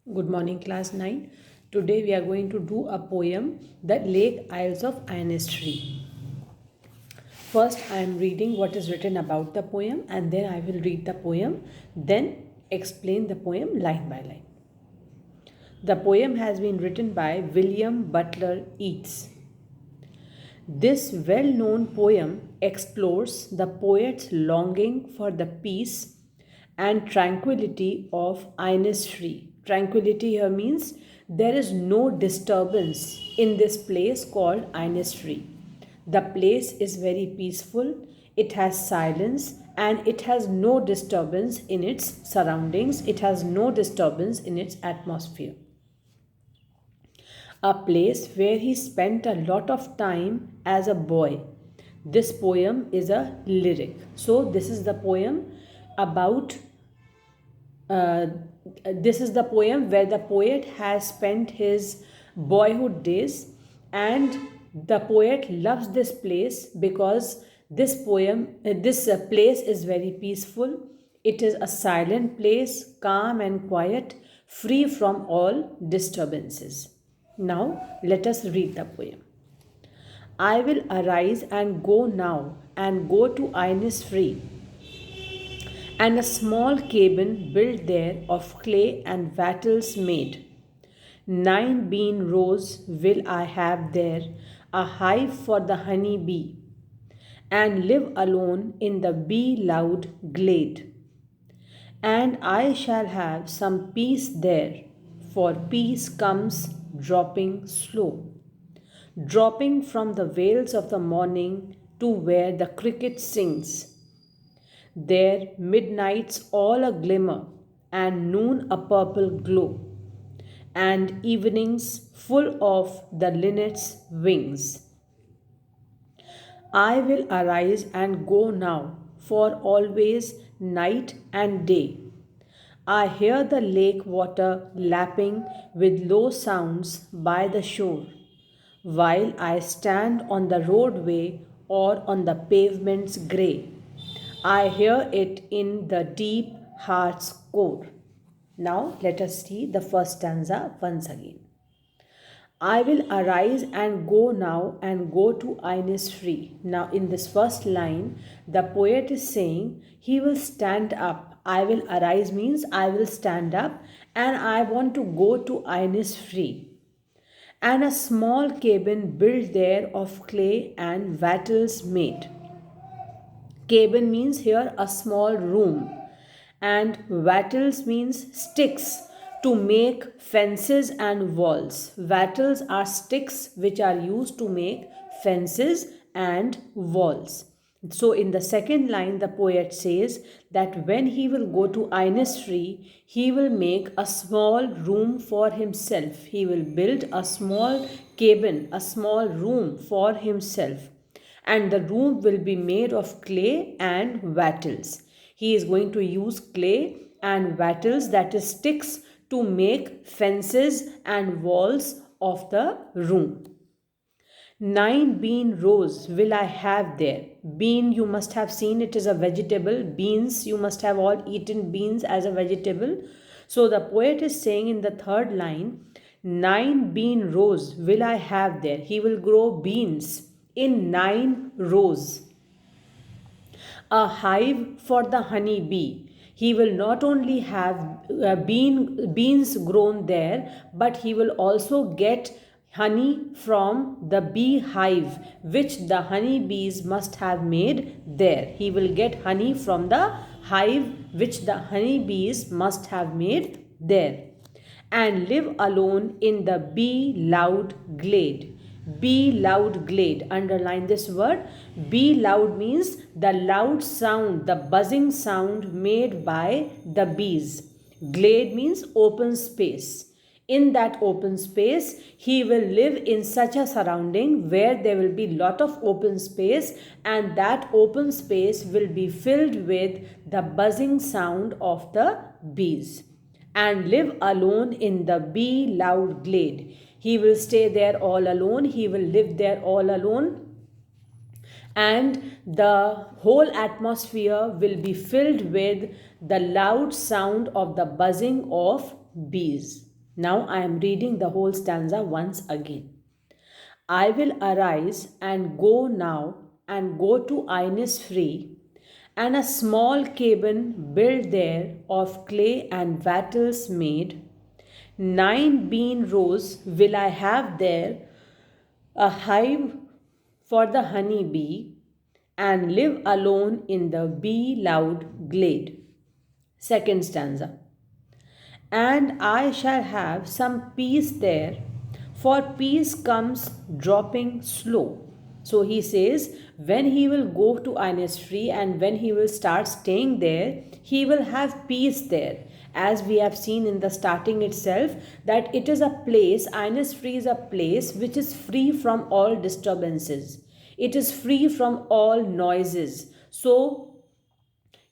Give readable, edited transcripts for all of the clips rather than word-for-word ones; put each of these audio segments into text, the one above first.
Good morning, class 9. Today we are going to do a poem, The Lake Isles of Innisfree. First, I am reading what is written about the poem and then I will read the poem, then explain the poem line by line. The poem has been written by William Butler Yeats. This well known poem explores the poet's longing for the peace and tranquility of Innisfree. Tranquility here means there is no disturbance in this place called Innisfree. The place is very peaceful, it has silence, and it has no disturbance in its surroundings, it has no disturbance in its atmosphere. A place where he spent a lot of time as a boy. This poem is a lyric. So, this is the poem about uh, this is the poem where the poet has spent his boyhood days, and the poet loves this place because this place is very peaceful. It is a silent place, calm and quiet, free from all disturbances. Now let us read the poem. I will arise and go now and go to Innisfree, and a small cabin built there of clay and wattles made. 9 bean rows will I have there, a hive for the honey bee, and live alone in the bee loud glade. And I shall have some peace there, for peace comes dropping slow, dropping from the vales of the morning to where the cricket sings. There midnights all a glimmer, and noon a purple glow, and evenings full of the linnet's wings. I will arise and go now, for always night and day. I hear the lake water lapping with low sounds by the shore, while I stand on the roadway or on the pavement's grey. I hear it in the deep heart's core. Now let us see the first stanza once again. I will arise and go now and go to Innisfree. Now, in this first line, the poet is saying he will stand up. I will arise means I will stand up and I want to go to Innisfree. And a small cabin built there of clay and wattles made. Cabin means here a small room, and wattles means sticks to make fences and walls. Wattles are sticks which are used to make fences and walls. So, in the second line, the poet says that when he will go to Innisfree, he will make a small room for himself. He will build a small cabin, a small room for himself, and the room will be made of clay and wattles. He is going to use clay and wattles, that is sticks, to make fences and walls of the room. 9 bean rows will I have there. Bean, you must have seen, it is a vegetable. Beans, you must have all eaten beans as a vegetable. So the poet is saying in the third line, 9 bean rows will I have there. He will grow beans in 9 rows, a hive for the honey bee. He will not only have beans grown there, but he will also get honey from the bee hive which the honey bees must have made there. He will get honey from the hive which the honey bees must have made there, and live alone in the bee loud glade. Bee loud glade. Underline this word. Bee loud means the loud sound, the buzzing sound made by the bees. Glade means open space. In that open space, he will live in such a surrounding where there will be lot of open space, and that open space will be filled with the buzzing sound of the bees, and live alone in the bee loud glade. He will stay there all alone, he will live there all alone, and the whole atmosphere will be filled with the loud sound of the buzzing of bees. Now I am reading the whole stanza once again. I will arise and go now and go to Innisfree, and a small cabin built there of clay and wattles made. 9 bean rows will I have there, a hive for the honey bee, and live alone in the bee loud glade. Second stanza. And I shall have some peace there, for peace comes dropping slow. So he says, when he will go to Innisfree and when he will start staying there, he will have peace there. As we have seen in the starting itself, that it is a place, Innisfree is a place which is free from all disturbances. It is free from all noises. So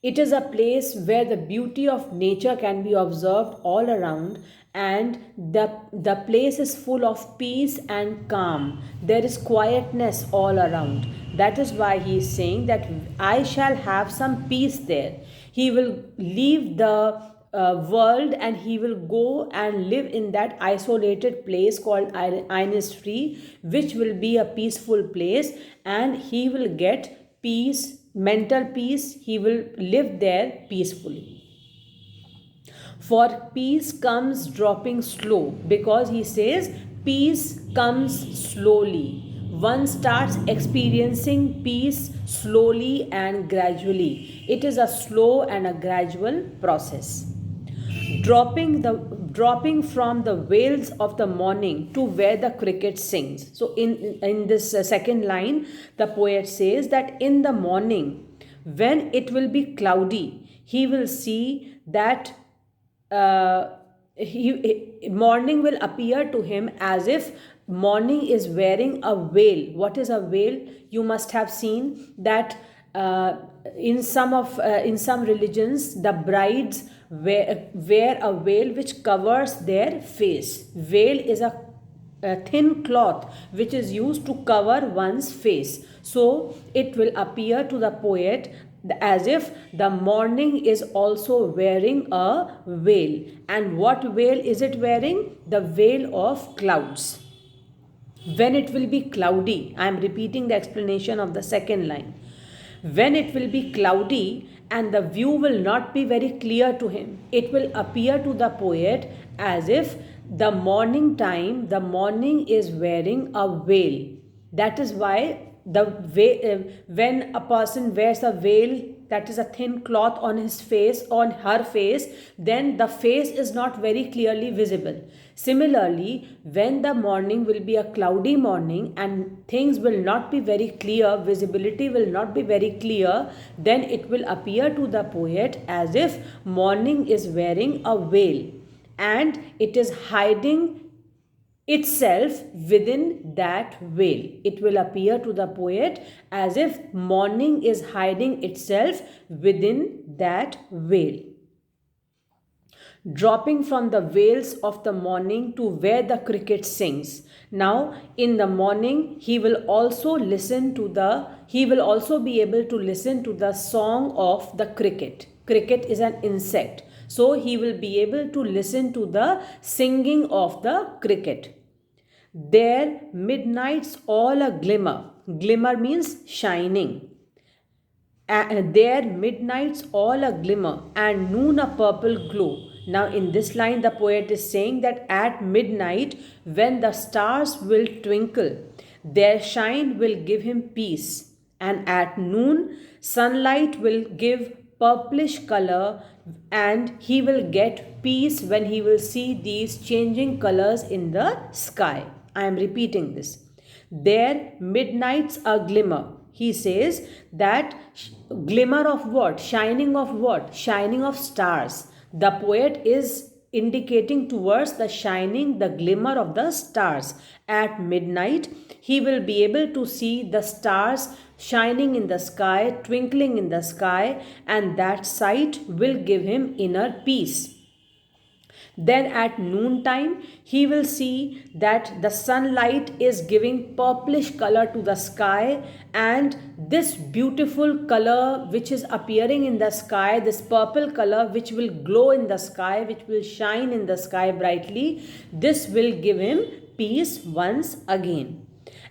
it is a place where the beauty of nature can be observed all around, and the place is full of peace and calm. There is quietness all around. That is why he is saying that I shall have some peace there. He will leave the world and he will go and live in that isolated place called Innisfree, which will be a peaceful place, and he will get peace, mental peace. He will live there peacefully. For peace comes dropping slow, because he says peace comes slowly. One starts experiencing peace slowly and gradually. It is a slow and a gradual process. Dropping from the vales of the morning to where the cricket sings. So in this second line, the poet says that in the morning, when it will be cloudy, he will see that morning will appear to him as if morning is wearing a veil. What is a veil? You must have seen that in some religions, the brides wear a veil which covers their face. Veil is a thin cloth which is used to cover one's face. So it will appear to the poet as if the morning is also wearing a veil. And what veil is it wearing? The veil of clouds. When it will be cloudy, I am repeating the explanation of the second line. When it will be cloudy and the view will not be very clear to him, it will appear to the poet as if the morning time, the morning is wearing a veil. That is why when a person wears a veil, that is a thin cloth on his face, on her face, then the face is not very clearly visible. Similarly, when the morning will be a cloudy morning and things will not be very clear, visibility will not be very clear, then it will appear to the poet as if morning is wearing a veil and it is hiding itself within that veil. It will appear to the poet as if morning is hiding itself within that veil. Dropping from the vales of the morning to where the cricket sings. Now, in the morning, he will also be able to listen to the song of the cricket. Cricket is an insect. So he will be able to listen to the singing of the cricket. There midnight's all a glimmer. Glimmer means shining. There midnight's all a glimmer and noon a purple glow. Now in this line the poet is saying that at midnight, when the stars will twinkle, their shine will give him peace, and at noon sunlight will give purplish color, and he will get peace when he will see these changing colors in the sky. I am repeating this. There midnight's a glimmer. He says that glimmer of what? Shining of what? Shining of stars. The poet is indicating towards the shining, the glimmer of the stars. At midnight, he will be able to see the stars shining in the sky, twinkling in the sky, and that sight will give him inner peace. Then at noontime, he will see that the sunlight is giving purplish color to the sky, and this beautiful color which is appearing in the sky, this purple color which will glow in the sky, which will shine in the sky brightly, this will give him peace once again.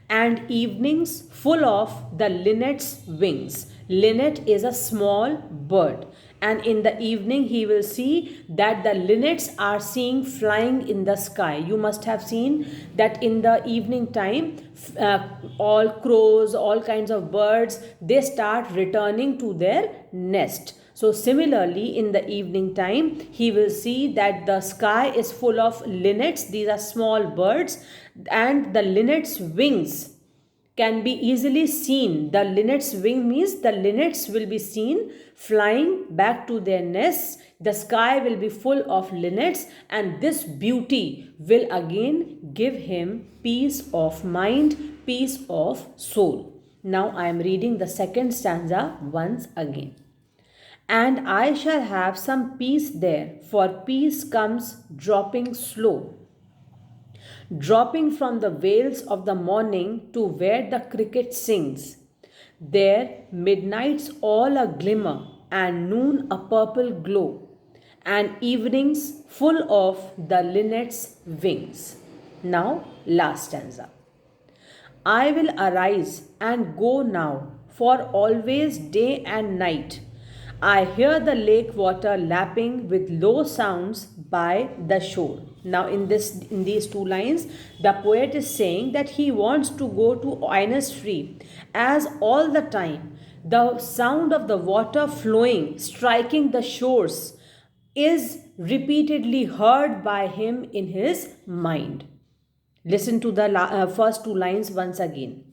And evenings full of the linnet's wings. Linnet is a small bird, and in the evening he will see that the linnets are seen flying in the sky. You must have seen that in the evening time, all crows, all kinds of birds, they start returning to their nest. So similarly, in the evening time, he will see that the sky is full of linnets. These are small birds, and the linnets' wings can be easily seen. The linnet's wing means the linnets will be seen flying back to their nests. The sky will be full of linnets, and this beauty will again give him peace of mind, peace of soul. Now I am reading the second stanza once again. And I shall have some peace there, for peace comes dropping slow, dropping from the vales of the morning to where the cricket sings. There midnight's all a glimmer, and noon a purple glow, and evenings full of the linnet's wings. Now, last stanza. I will arise and go now, for always day and night. I hear the lake water lapping with low sounds by the shore. Now, in these two lines, the poet is saying that he wants to go to Innisfree, as all the time the sound of the water flowing, striking the shores, is repeatedly heard by him in his mind. Listen to the first two lines once again.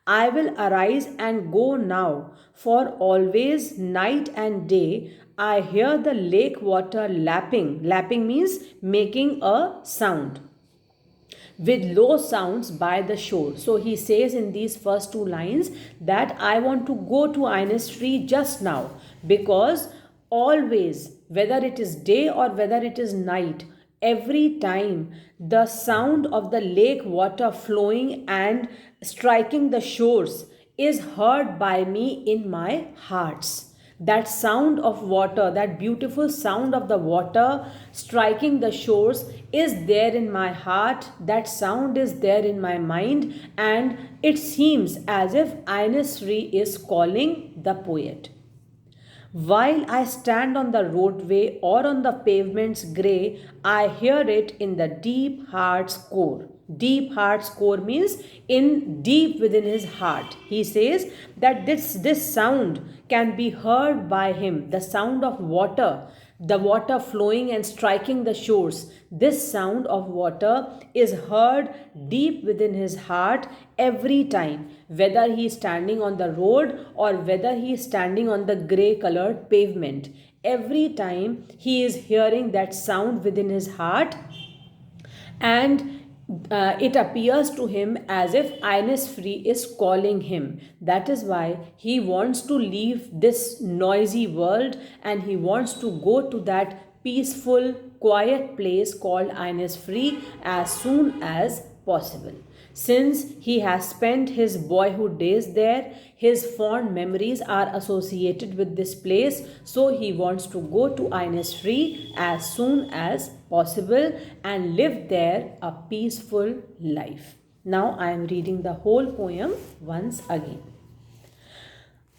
I will arise and go now, for always night and day I hear the lake water lapping. Lapping means making a sound with low sounds by the shore. So he says in these first two lines that I want to go to Innisfree just now, because always, whether it is day or whether it is night, every time the sound of the lake water flowing and striking the shores is heard by me in my hearts. That sound of water, that beautiful sound of the water striking the shores is there in my heart, that sound is there in my mind, and it seems as if Innisfree is calling the poet. While I stand on the roadway or on the pavement's grey, I hear it in the deep heart's core. Deep heart's core means in deep within his heart. He says that this sound can be heard by him, the sound of water, the water flowing and striking the shores. This sound of water is heard deep within his heart every time, whether he is standing on the road or whether he is standing on the grey colored pavement. Every time he is hearing that sound within his heart, and it appears to him as if Innisfree is calling him. That is why he wants to leave this noisy world and he wants to go to that peaceful, quiet place called Innisfree as soon as possible. Since he has spent his boyhood days there, his fond memories are associated with this place, so he wants to go to Innisfree as soon as possible and live there a peaceful life. Now I am reading the whole poem once again.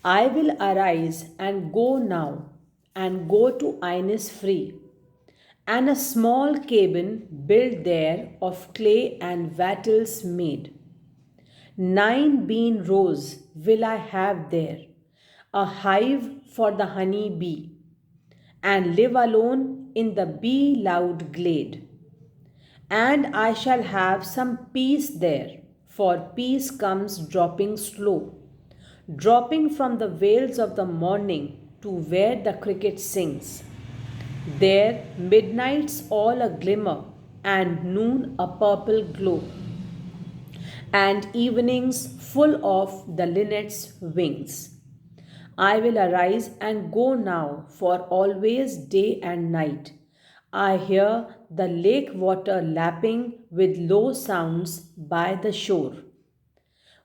I will arise and go now, and go to Innisfree, and a small cabin built there of clay and wattles made. 9 bean rows will I have there, a hive for the honey bee, and live alone in the bee loud glade. And I shall have some peace there, for peace comes dropping slow, dropping from the vales of the morning to where the cricket sings. There midnight's all a glimmer, and noon a purple glow, and evenings full of the linnet's wings. I will arise and go now, for always day and night. I hear the lake water lapping with low sounds by the shore.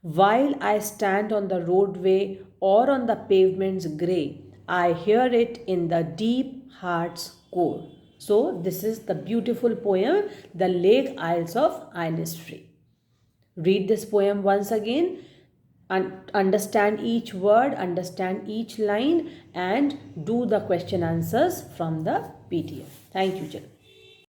While I stand on the roadway or on the pavement's grey, I hear it in the deep heart's core. So, this is the beautiful poem, The Lake Isles of Innisfree. Read this poem once again and understand each word, understand each line, and do the question answers from the PDF. Thank you, children.